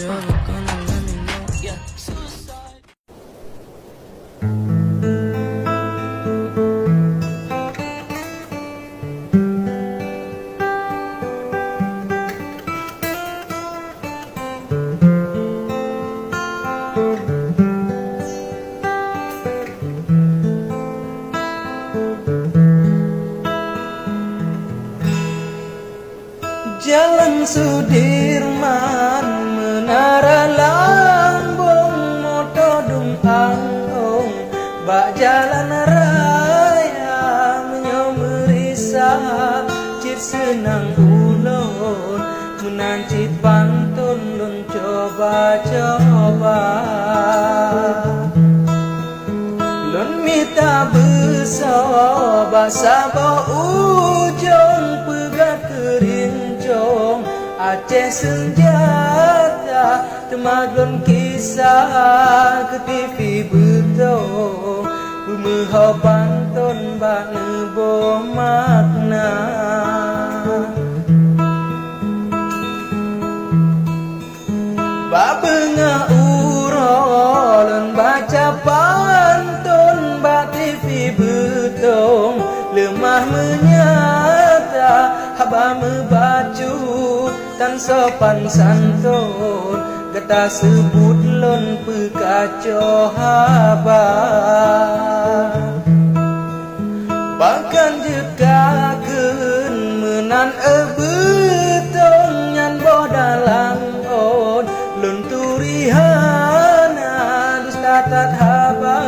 you ever gonna let me know? Yeah, suicide. Jalan Sudirman, Menara Lambung, Motodung Angkong, bak jalan raya menyomerisa, cit senang ulun, menancit pantun lun coba-coba. Lun mita besar, basaba ujung pegat kerincong, Aceh senjata, temaglon kisah ke TV betul, Bumehau pantun bak nebo makna. Bak bengah urolon baca pantun, bak TV betong lemah menyata, haba membacu tan sopan santun, kata sebut lon pekaco haba. Bahkan jekakeun menan betong nyan bodalang on, lun turihana dusta tat haba,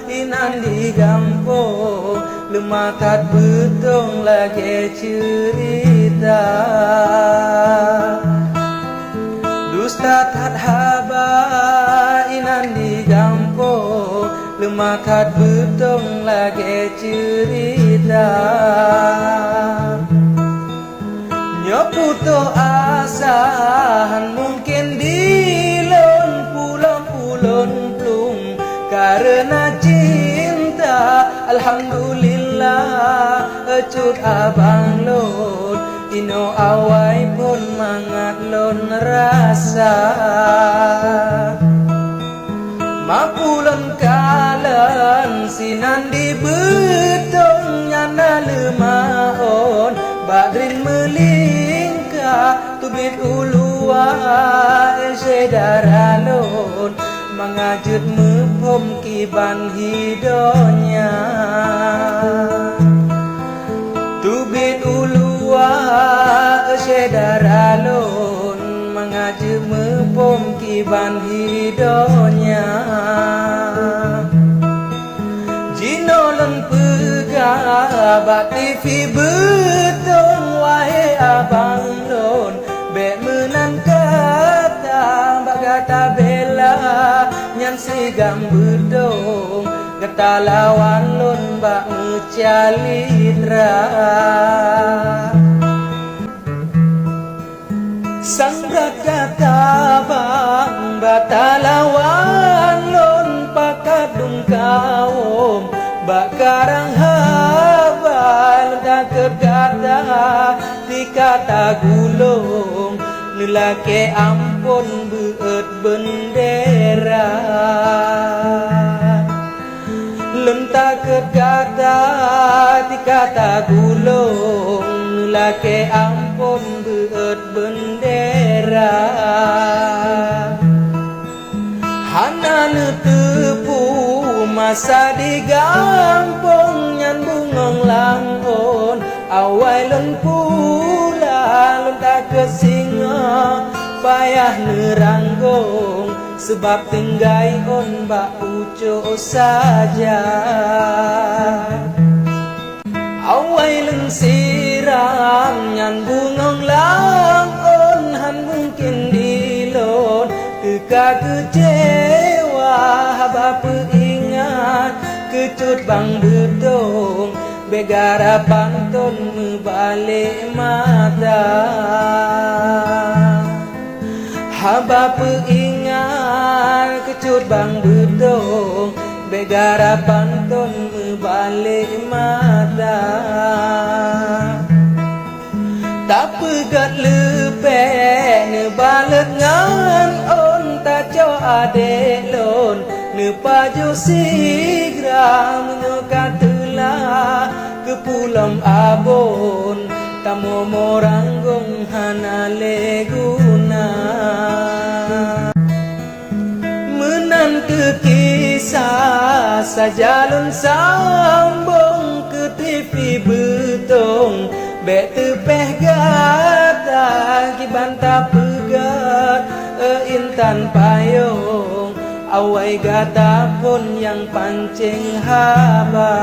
inan digampong lemakat betong lagi cerita. Dusta tat haba, inan digampong lemakat betong lagi cerita. Nyoputo asahan mungkin dilon pulang-pulang plung, karena cinta alhamdulillah ecut abang lon, ino awai pun mangat lon rasa. Mapulon kalan sinan di betong nyana lemaon, badrin melingka tubit ulua sedaralon, mengajut mepom kiban hidonya. Tubit ulua sedaralon, mengajut mepom kiban hidonya. Jinolon pegah bak TV betong, wahai abang lon, bek menan kata bak kata bela, nyan sigam bedong, kata lawan lon bak ngecalitra. Sang kata bang batalawan lon pakadung kaum, bak karang habal tak kata dikata gulung, lelaki ampun beut bendera. Lun tak kata dikata gulung, lelaki ampun beut bendera. Hana netepu masa digampong, nyan bungong langon, awai lun pula lun tak kesinga, payah neranggong, sebab tinggai on bak uco saja. Awai lun siram nyan bungong langon, han mungkin dilon teka kecewa, haba peingat kecut bang betong, begara pantun membalik mata. Haba peingat kecut bang betong, begara pantun membalik mata. Tak pegat lepek ne balet ngan adelon nu paju sigra menyokatula ke pulam abon tamo moranggong hanale guna menan ke kisah sajalun sambung ke TV betong bek tepeh gata gibanta pegat intan payung awai gata pun yang pancing haba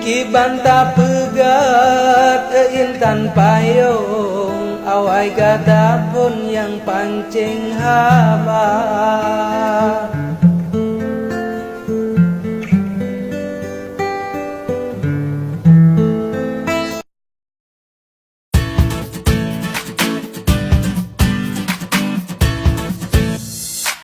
kibanta pegat intan payung awai gata pun yang pancing haba